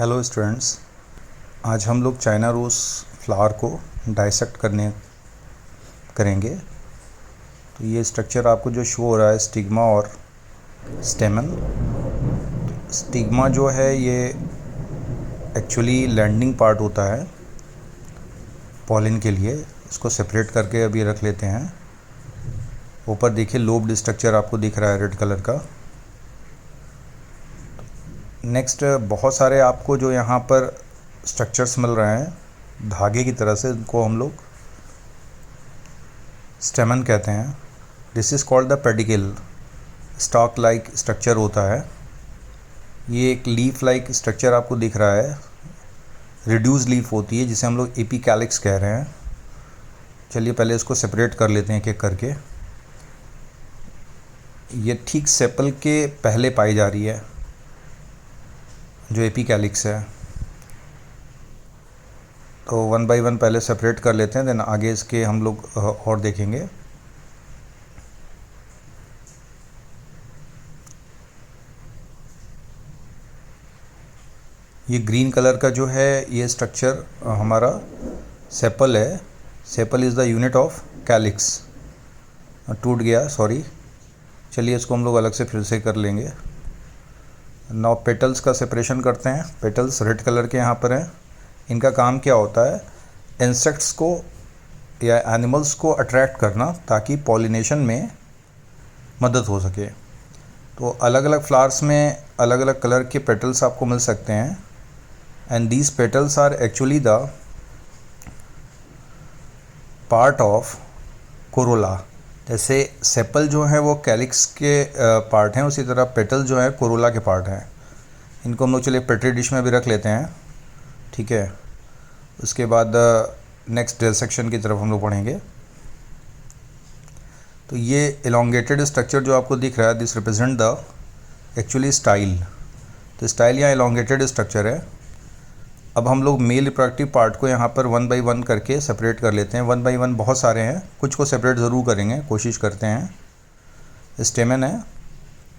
Hello students, आज हम लोग चाइना रोज़ फ्लावर को डाइसेक्ट करेंगे। तो ये स्ट्रक्चर आपको जो शो हो रहा है स्टिग्मा और स्टेमन। स्टिग्मा जो है ये एक्चुअली लैंडिंग पार्ट होता है पॉलिन के लिए। इसको सेपरेट करके अभी रख लेते हैं। ऊपर देखिए लोब्ड स्ट्रक्चर आपको दिख रहा है रेड कलर का। नेक्स्ट बहुत सारे आपको जो यहाँ पर स्ट्रक्चर्स मिल रहे हैं धागे की तरह से, इनको हम लोग स्टेमन कहते हैं। This is called the pedicle. Stock like structure होता है ये। एक लीफ लाइक स्ट्रक्चर आपको दिख रहा है, रिड्यूस लीफ होती है जिसे हम लोग एपिकैलिक्स कह रहे हैं। चलिए पहले इसको सेपरेट कर लेते हैं एक एक करके। ये ठीक सेपल के पहले पाई जा रही है जो एपिकैलिक्स है। तो वन बाय वन पहले सेपरेट कर लेते हैं, देन आगे इसके हम लोग और देखेंगे। ये ग्रीन कलर का जो है ये स्ट्रक्चर हमारा सेपल है। Sepal is the unit of calyx. टूट गया, सॉरी। चलिए इसको हम लोग अलग से फिर से कर लेंगे। नाउ पेटल्स का सेपरेशन करते हैं। पेटल्स रेड कलर के यहाँ पर हैं। इनका काम क्या होता है, इंसेक्ट्स को या एनिमल्स को अट्रैक्ट करना ताकि पॉलिनेशन में मदद हो सके। तो अलग अलग फ्लावर्स में अलग अलग कलर के पेटल्स आपको मिल सकते हैं। And these petals are actually the part of corolla. जैसे सेपल जो है वो कैलिक्स के पार्ट हैं, उसी तरह पेटल जो है कोरोला के पार्ट हैं। इनको हम लोग चलिए पेट्री डिश में भी रख लेते हैं, ठीक है। उसके बाद नेक्स्ट सेक्शन की तरफ हम लोग पढ़ेंगे। तो ये एलोंगेटेड स्ट्रक्चर जो आपको दिख रहा है, this represent the actually style. तो स्टाइल या एलोंगेटेड स्ट्रक्चर है। अब हम लोग मेल रिप्रोडक्टिव पार्ट को यहाँ पर वन बाय वन करके सेपरेट कर लेते हैं। वन बाय वन बहुत सारे हैं, कुछ को सेपरेट ज़रूर करेंगे, कोशिश करते हैं। स्टेमन है,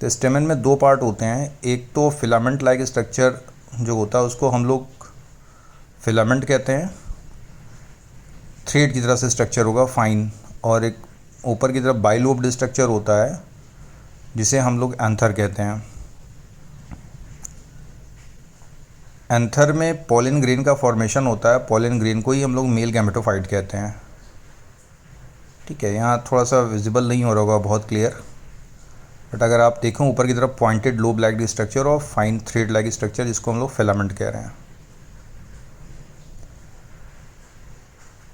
तो स्टेमन में दो पार्ट होते हैं। एक तो फिलामेंट लाइक स्ट्रक्चर जो होता है उसको हम लोग फिलामेंट कहते हैं। थ्रेड की तरह से स्ट्रक्चर होगा, फाइन। और एक ऊपर की तरफ बाइलोब्ड स्ट्रक्चर होता है जिसे हम लोग एंथर कहते हैं। एंथर में पॉलिन ग्रेन का फॉर्मेशन होता है। पॉलिन ग्रेन को ही हम लोग मेल गैमेटोफाइट कहते हैं, ठीक है। यहाँ थोड़ा सा विजिबल नहीं हो रहा होगा बहुत क्लियर, बट अगर आप देखें ऊपर की तरफ पॉइंटेड लोब लाइक स्ट्रक्चर और फाइन थ्रेड लाइक स्ट्रक्चर, जिसको हम लोग फिलामेंट कह रहे हैं।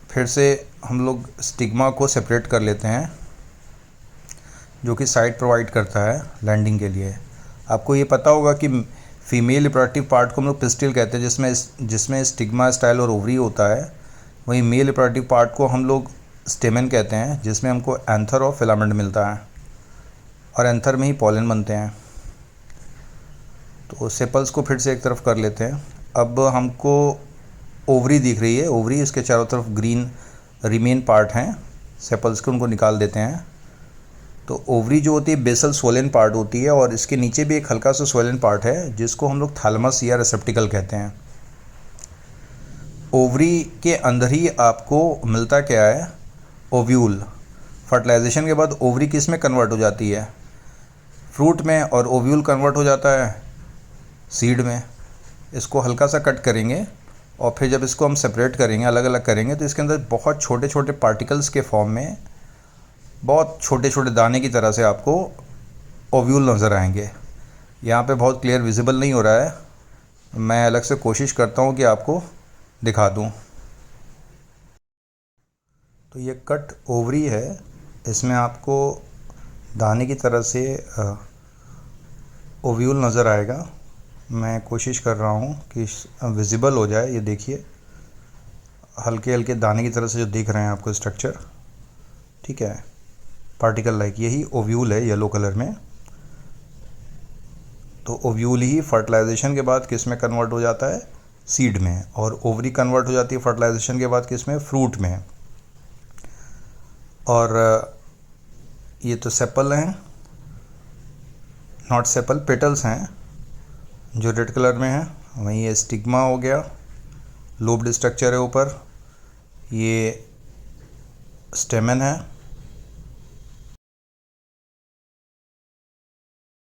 फिर से हम लोग स्टिग्मा को सेपरेट कर लेते हैं जो कि साइड प्रोवाइड करता है लैंडिंग के लिए। आपको ये पता होगा कि फीमेल रिप्रोडक्टिव पार्ट को हम लोग पिस्टिल कहते हैं, जिसमें स्टिग्मा, स्टाइल और ओवरी होता है। वहीं मेल रिप्रोडक्टिव पार्ट को हम लोग स्टेमन कहते हैं, जिसमें हमको एंथर और फिलामेंट मिलता है, और एंथर में ही पॉलन बनते हैं। तो सेपल्स को फिर से एक तरफ कर लेते हैं। अब हमको ओवरी दिख रही है। ओवरी, इसके चारों तरफ ग्रीन रिमेन पार्ट हैं सेपल्स के, उनको निकाल देते हैं। तो ओवरी जो होती है बेसल सोलेन पार्ट होती है, और इसके नीचे भी एक हल्का सा सोलेन पार्ट है जिसको हम लोग थैलेमस या रिसेप्टिकल कहते हैं। ओवरी के अंदर ही आपको मिलता क्या है, ओव्यूल। फर्टिलाइजेशन के बाद ओवरी किस में कन्वर्ट हो जाती है, फ्रूट में, और ओव्यूल कन्वर्ट हो जाता है सीड में। इसको हल्का सा कट करेंगे और फिर जब इसको हम सेपरेट करेंगे, अलग अलग करेंगे, तो इसके अंदर बहुत छोटे छोटे पार्टिकल्स के फॉर्म में बहुत छोटे छोटे दाने की तरह से आपको ओव्यूल नज़र आएंगे। यहाँ पे बहुत क्लियर विजिबल नहीं हो रहा है, मैं अलग से कोशिश करता हूँ कि आपको दिखा दूँ। तो ये कट ओवरी है, इसमें आपको दाने की तरह से ओव्यूल नज़र आएगा। मैं कोशिश कर रहा हूँ कि विजिबल हो जाए। ये देखिए हल्के हल्के दाने की तरह से जो दिख रहे हैं आपको स्ट्रक्चर, ठीक है, पार्टिकल लाइक, यही ओव्यूल है येलो कलर में। तो ओव्यूल ही फर्टिलाइजेशन के बाद किस में कन्वर्ट हो जाता है, सीड में, और ओवरी कन्वर्ट हो जाती है फर्टिलाइजेशन के बाद किस में, फ्रूट में। और ये तो सेपल हैं, नॉट सेपल, पेटल्स हैं। जो रेड कलर में है वहीं ये स्टिग्मा हो गया, लोब्ड स्ट्रक्चर है ऊपर, ये स्टेमन है,